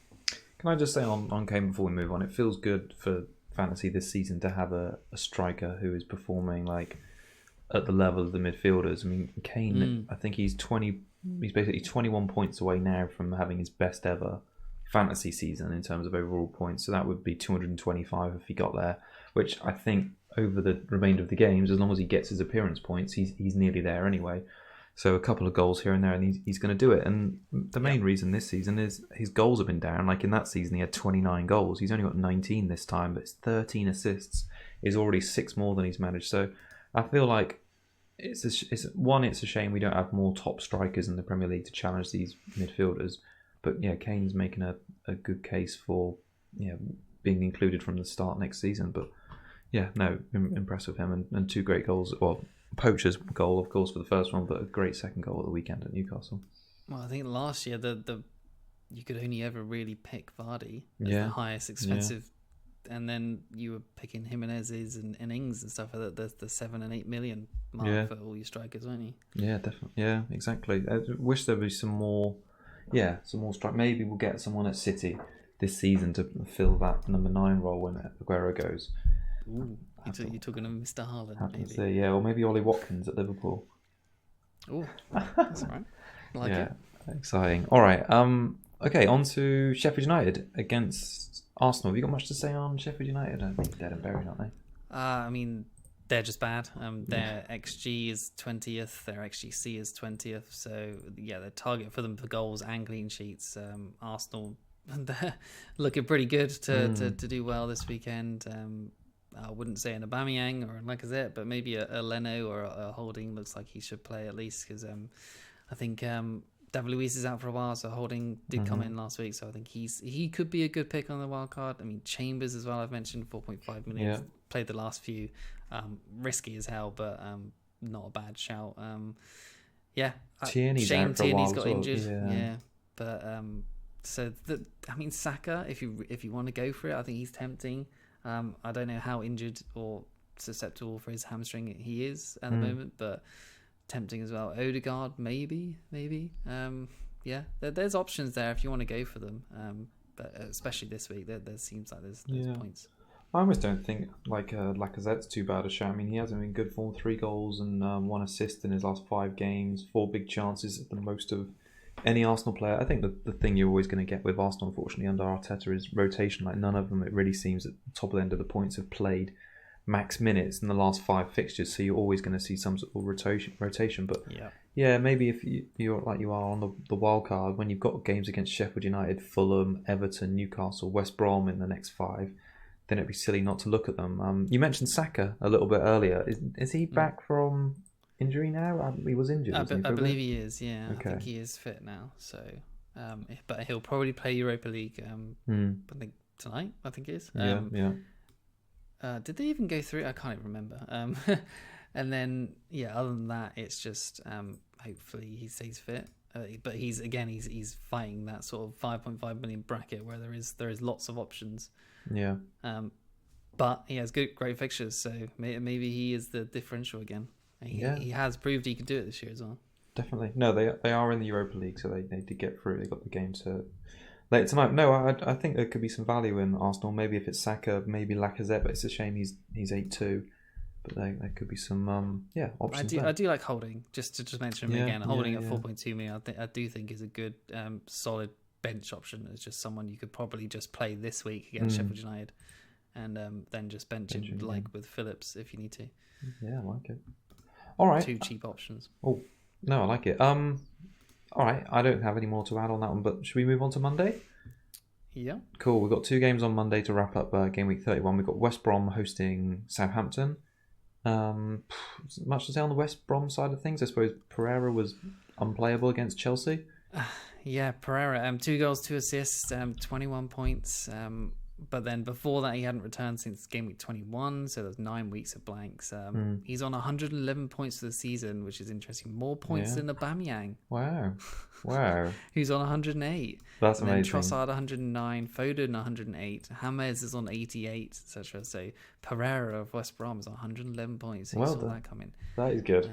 I just say on Kane before we move on? It feels good for fantasy this season to have a striker who is performing like at the level of the midfielders. I mean, Kane, I think he's basically 21 points away now from having his best ever fantasy season in terms of overall points. So that would be 225 if he got there, which I think over the remainder of the games, as long as he gets his appearance points, he's nearly there anyway. So a couple of goals here and there, and he's going to do it. And the main reason this season is his goals have been down. Like in that season, he had 29 goals. He's only got 19 this time, but it's 13 assists. He's already 6 more than he's managed. So I feel like it's a shame we don't have more top strikers in the Premier League to challenge these midfielders. But yeah, Kane's making a good case for being included from the start next season. But yeah, no, impressed with him and 2 great goals. Well, Poacher's goal, of course, for the first one, but a great second goal at the weekend at Newcastle. Well, I think last year the you could only ever really pick Vardy as the highest expensive, and then you were picking Jimenez's and Ings and stuff like that. The 7 and 8 million mark for all your strikers, weren't you? Yeah, definitely. Yeah, exactly. I wish there was some more strike. Maybe we'll get someone at City this season to fill that number 9 role when Aguero goes. Ooh, you're talking to Mr. Haaland, maybe. Say, or maybe Ollie Watkins at Liverpool. Oh, that's all right. I like it. Exciting. All right. Okay, on to Sheffield United against Arsenal. Have you got much to say on Sheffield United? I think dead and buried, aren't they? I mean, they're just bad. Their XG is 20th. Their XGC is 20th. So, yeah, the target for them for goals and clean sheets. Arsenal, they're looking pretty good to do well this weekend. I wouldn't say an Aubameyang or a Lacazette, but maybe a Leno or a Holding looks like he should play at least because I think David Luiz is out for a while, so Holding did come in last week, so I think he could be a good pick on the wild card. I mean, Chambers as well, I've mentioned 4.5 million. Played the last few. Risky as hell, but not a bad shout. Tierney's out for a while Tierney's got injured. Yeah. But So Saka, if you want to go for it, I think he's tempting. I don't know how injured or susceptible for his hamstring he is at the moment, but tempting as well. Odegaard, maybe. There's options there if you want to go for them. But especially this week, there seems like there's points. I almost don't think Lacazette's too bad a shot. I mean, he hasn't been good form. 3 goals and 1 assist in his last 5 games. 4 big chances, the most of any Arsenal player. I think the thing you're always going to get with Arsenal, unfortunately, under Arteta is rotation. Like, none of them, it really seems, at the top of the end of the points have played max minutes in the last 5 fixtures. So you're always going to see some sort of rotation. But yeah, maybe if you're like you are on the wild card, when you've got games against Sheffield United, Fulham, Everton, Newcastle, West Brom in the next 5, then it'd be silly not to look at them. You mentioned Saka a little bit earlier. Is he back from injury now? He was injured. I believe he is. Yeah, okay. I think he is fit now. So, but he'll probably play Europa League. I think tonight. I think it is. Did they even go through? I can't even remember. And then other than that, it's just hopefully he stays fit. But he's fighting that sort of 5.5 million bracket where there is lots of options. Yeah. But he has great fixtures, so maybe he is the differential again. He has proved he can do it this year as well. Definitely. No, they are in the Europa League, so they did get through. They got the game to later tonight. No, I think there could be some value in Arsenal. Maybe if it's Saka, maybe Lacazette, but it's a shame he's 8-2. But there could be some options. I do like Holding. Just to mention him again, Holding at 4.2 million. I do think is a good solid bench option. It's just someone you could probably just play this week against Sheffield United, and then just bench him with Phillips if you need to. Yeah, I like it. All right, 2 cheap options. Oh no, I like it. All right, I don't have any more to add on that one, but should we move on to Monday? Yeah. Cool. We've got 2 games on Monday to wrap up game week 31. We've got West Brom hosting Southampton. Much to say on the West Brom side of things. I suppose Pereira was unplayable against Chelsea. Pereira, 2 goals, 2 assists, 21 points. But then before that, he hadn't returned since game week 21, so there's 9 weeks of blanks. He's on 111 points for the season, which is interesting. More points than Aubameyang. Wow. Who's on 108. That's and amazing. Then Trossard 109, Foden 108, James is on 88, etc. So Pereira of West Brom is on 111 points. So saw that coming. That is good.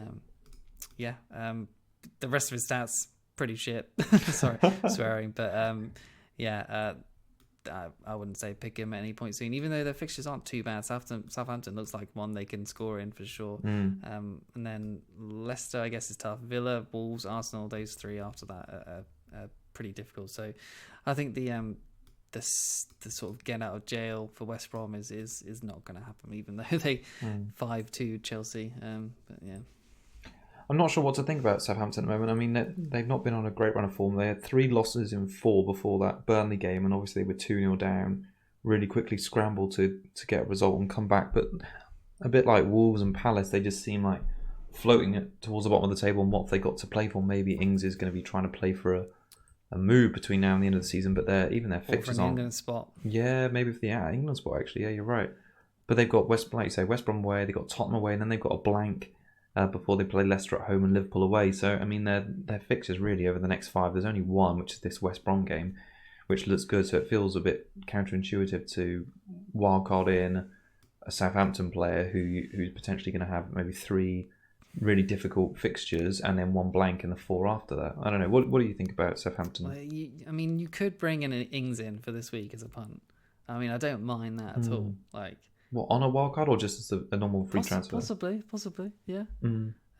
The rest of his stats pretty shit. Sorry, swearing, but I wouldn't say pick him at any point soon, even though their fixtures aren't too bad. Southampton looks like one they can score in for sure. And then Leicester, I guess, is tough. Villa, Wolves, Arsenal, those 3 after that are pretty difficult. So I think the sort of get out of jail for West Brom is not going to happen, even though they 5-2 Chelsea. But yeah. I'm not sure what to think about Southampton at the moment. I mean, they've not been on a great run of form. They had 3 losses in 4 before that Burnley game, and obviously they were 2-0 down, really quickly scrambled to get a result and come back. But a bit like Wolves and Palace, they just seem like floating towards the bottom of the table, and what have they got to play for? Maybe Ings is going to be trying to play for a move between now and the end of the season, but even their fixtures aren't... England spot. Yeah, maybe for the England spot, actually. Yeah, you're right. But they've got, West Brom away, they've got Tottenham away, and then they've got a blank before they play Leicester at home and Liverpool away. So, I mean, their fixtures really over the next 5. There's only one, which is this West Brom game, which looks good. So it feels a bit counterintuitive to wildcard in a Southampton player who's potentially going to have maybe 3 really difficult fixtures and then 1 blank in the 4 after that. I don't know. What do you think about Southampton? Well, you could bring in an Ings in for this week as a punt. I mean, I don't mind that at all. Like, what, on a wildcard or just as a normal free transfer? Possibly, yeah.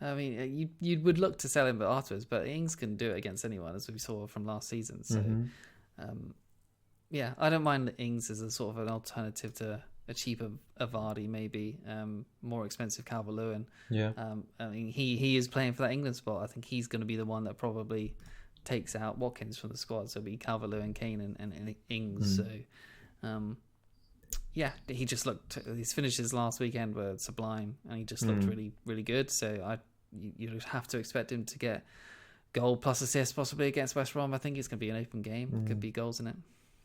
I mean, you would look to sell him afterwards, but Ings can do it against anyone, as we saw from last season. So, I don't mind Ings as a sort of an alternative to a cheaper Vardy, maybe more expensive Calvert-Lewin. Yeah. I mean, he is playing for that England spot. I think he's going to be the one that probably takes out Watkins from the squad. So it'll be Calvert-Lewin, Kane, and Ings. So, he just looked. His finishes last weekend were sublime, and he just looked really, really good. So you'd have to expect him to get goal plus assist possibly against West Brom. I think it's going to be an open game. Could be goals in it.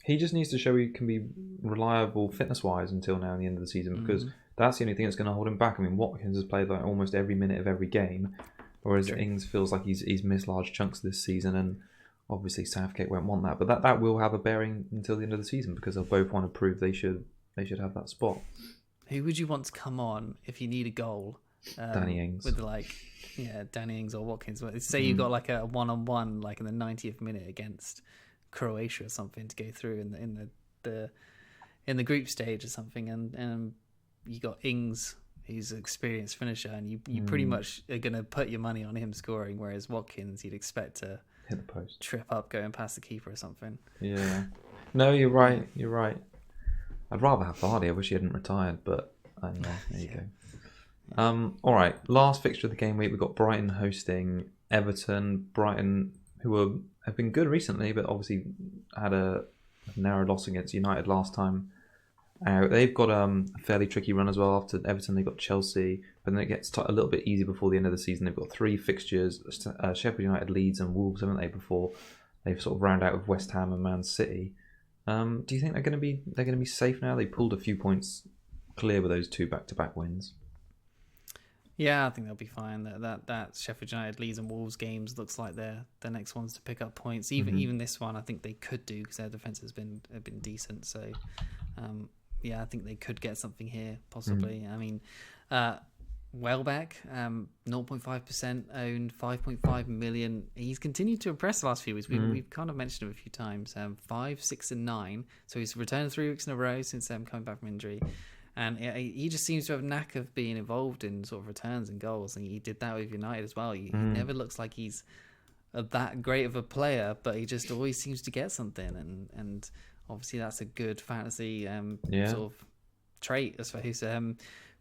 He just needs to show he can be reliable fitness-wise until now and the end of the season, because that's the only thing that's going to hold him back. I mean, Watkins has played like almost every minute of every game, whereas Ings feels like he's missed large chunks this season. And Obviously, Southgate won't want that, but that will have a bearing until the end of the season because they'll both want to prove they should have that spot. Who would you want to come on if you need a goal? Danny Ings. With Danny Ings or Watkins. Say you got like a 1-on-1 like in the 90th minute against Croatia or something to go through in the group stage or something, and you got Ings, who's an experienced finisher, and you pretty much are going to put your money on him scoring, whereas Watkins you'd expect to hit the post, trip up going past the keeper or something. Yeah. No, you're right. I'd rather have Vardy. I wish he hadn't retired, but anyway, there you go. All right, last fixture of the game week, we've got Brighton hosting Everton. Brighton, who have been good recently, but obviously had a narrow loss against United last time out. They've got a fairly tricky run as well. After Everton, they've got Chelsea, but then it gets a little bit easier before the end of the season. They've got 3 fixtures, Sheffield United, Leeds and Wolves, haven't they, before they've sort of round out with West Ham and Man City. Do you think they're going to be safe now? They pulled a few points clear with those 2 back-to-back wins. Yeah, I think they'll be fine. That Sheffield United, Leeds and Wolves games looks like they're the next ones to pick up points. Even this one, I think they could do because their defence have been decent. So, I think they could get something here possibly. I mean, Welbeck, 0.5% owned, 5.5 million. He's continued to impress the last few weeks. We've kind of mentioned him a few times. 5, 6, and 9. So he's returned 3 weeks in a row since coming back from injury. And he just seems to have a knack of being involved in sort of returns and goals. And he did that with United as well. He never looks like he's that great of a player, but he just always seems to get something. And obviously that's a good fantasy sort of trait, I suppose.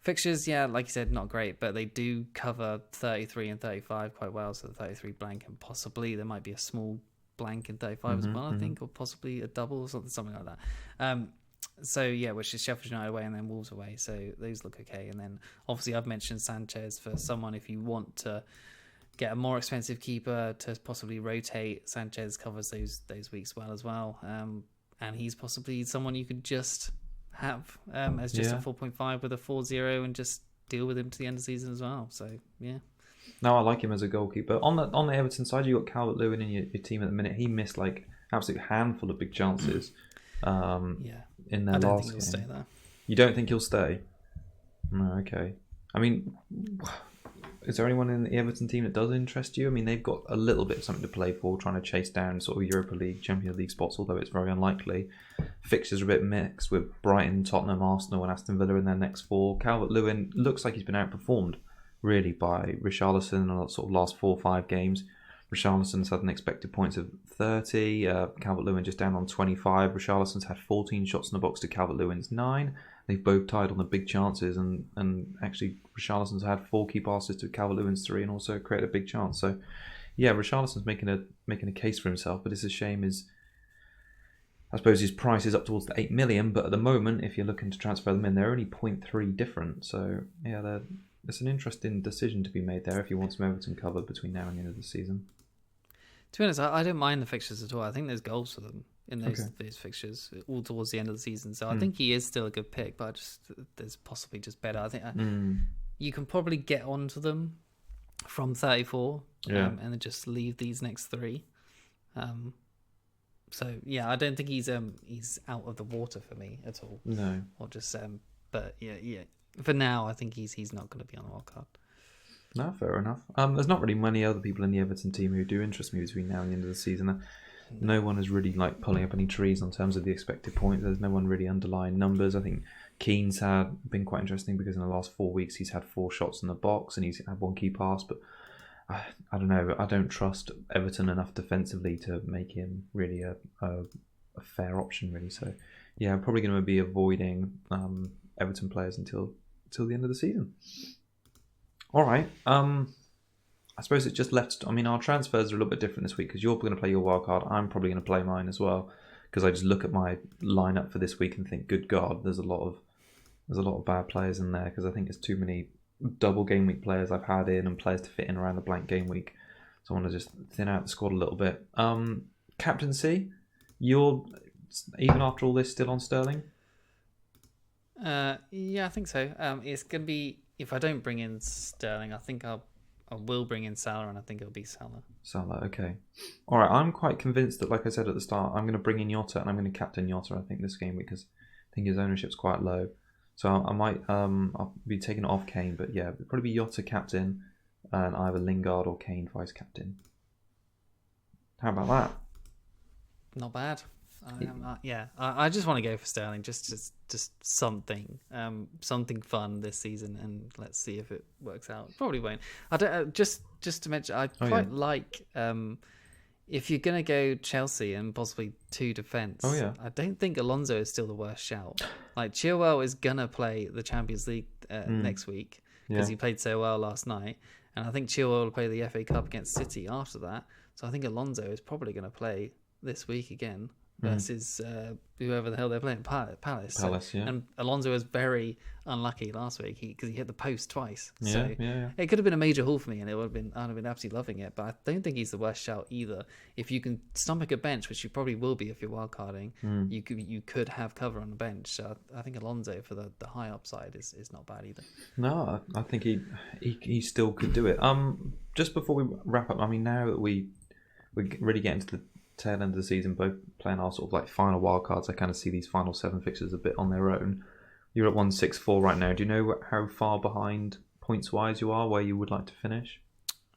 Fixtures, like you said, not great, but they do cover 33 and 35 quite well. So the 33 blank, and possibly there might be a small blank in 35 as well, I think, or possibly a double or something like that. Which is Sheffield United away and then Wolves away. So those look okay. And then obviously I've mentioned Sanchez for someone if you want to get a more expensive keeper to possibly rotate. Sanchez covers those weeks well as well. And he's possibly someone you could just have as just a 4.5 with a 4-0 and just deal with him to the end of the season as well. So, yeah. No, I like him as a goalkeeper. On the Everton side, you got Calvert-Lewin in your team at the minute. He missed like absolute handful of big chances. In their last game. I don't think he'll stay there. You don't think he'll stay? No, okay. I mean, is there anyone in the Everton team that does interest you? I mean, they've got a little bit of something to play for, trying to chase down sort of Europa League, Champions League spots, although it's very unlikely. Fixtures are a bit mixed with Brighton, Tottenham, Arsenal and Aston Villa in their next 4. Calvert-Lewin looks like he's been outperformed, really, by Richarlison in the sort of last 4 or 5 games. Richarlison's had an expected points of 30. Calvert-Lewin just down on 25. Richarlison's had 14 shots in the box to Calvert-Lewin's 9. They've both tied on the big chances, and actually Richarlison's had 4 key passes to Calvert-Lewin's 3 and also created a big chance. So, yeah, Richarlison's making a case for himself, but it's a shame I suppose his price is up towards the 8 million, but at the moment, if you're looking to transfer them in, they're only 0.3 different. So, yeah, it's an interesting decision to be made there if you want some Everton cover between now and the end of the season. To be honest, I don't mind the fixtures at all. I think there's goals for them in those fixtures all towards the end of the season. So I think he is still a good pick, but there's possibly just better. I think you can probably get onto them from 34 and then just leave these next 3. So yeah, I don't think he's out of the water for me at all. No, or just but yeah. For now, I think he's not going to be on the wildcard. No, fair enough. There's not really many other people in the Everton team who do interest me between now and the end of the season. No one is really like pulling up any trees in terms of the expected points. There's no one really underlying numbers. I think Keane's been quite interesting because in the last 4 weeks he's had 4 shots in the box and he's had 1 key pass. But I don't know. I don't trust Everton enough defensively to make him really a fair option, really. So yeah, I'm probably going to be avoiding Everton players until the end of the season. All right. I suppose it's just left. I mean, our transfers are a little bit different this week because you're going to play your wildcard. I'm probably going to play mine as well because I just look at my lineup for this week and think, good God, there's a lot of bad players in there because I think there's too many double game week players I've had in and players to fit in around the blank game week. So I want to just thin out the squad a little bit. Captaincy, you're even after all this still on Sterling? Yeah, I think so. It's going to be, if I don't bring in Sterling, I think I'll I will bring in Salah, and I think it'll be Salah. Salah, okay. All right, I'm quite convinced that, like I said at the start, I'm going to bring in Jota and I'm going to captain Jota, I think, this game because I think his ownership's quite low. So I might I'll be taking it off Kane, but yeah, it'll probably be Jota captain and either Lingard or Kane vice captain. How about that? Not bad. I just want to go for Sterling, just something fun this season, and let's see if it works out. Probably won't. I don't. Just to mention, I quite like if you're gonna go Chelsea and possibly 2 defence. Oh yeah. I don't think Alonso is still the worst shout. Like Chilwell is gonna play the Champions League next week because he played so well last night, and I think Chilwell will play the FA Cup against City after that. So I think Alonso is probably going to play this week again versus whoever the hell they're playing, Palace. Palace, yeah. And Alonso was very unlucky last week because he hit the post twice. Yeah, So yeah. it could have been a major haul for me, and I'd have been absolutely loving it. But I don't think he's the worst shout either. If you can stomach a bench, which you probably will be if you're wildcarding, you could have cover on the bench. So I think Alonso for the high upside is not bad either. No, I think he still could do it. Just before we wrap up, I mean, now that we really get into the tail end of the season, both playing our sort of like final wildcards, I kind of see these final 7 fixtures a bit on their own. You're at 164 right now. Do you know how far behind points wise you are, where you would like to finish?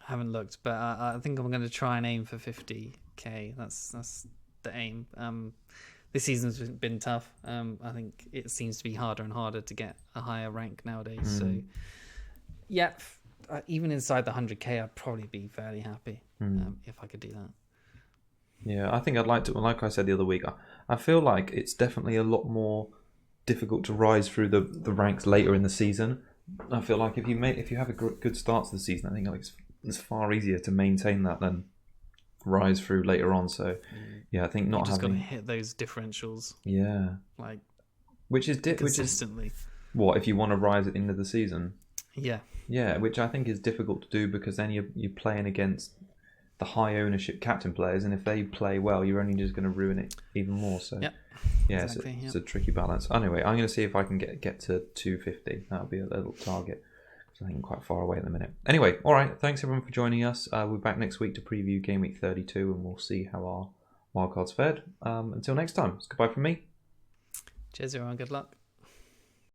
I haven't looked, but I think I'm going to try and aim for 50k. That's the aim. This season's been tough. I think it seems to be harder and harder to get a higher rank nowadays. So yeah, even inside the 100k, I'd probably be fairly happy if I could do that. Yeah, I think I'd like to. Like I said the other week, I feel like it's definitely a lot more difficult to rise through the ranks later in the season. I feel like if you have a good start to the season, I think like it's far easier to maintain that than rise through later on. So yeah, I think not just having got to hit those differentials. Yeah, like which is consistently. What if you want to rise at the end of the season? Yeah, which I think is difficult to do because then you're playing against the high ownership captain players, and if they play well, you're only just going to ruin it even more. So exactly, it's a tricky balance. Anyway, I'm going to see if I can get to 250. That'll be a little target. I think I'm quite far away at the minute. Anyway, all right. Thanks everyone for joining us. We're back next week to preview Gameweek 32, and we'll see how our wildcards fared. Until next time, it's goodbye from me. Cheers, everyone. Good luck.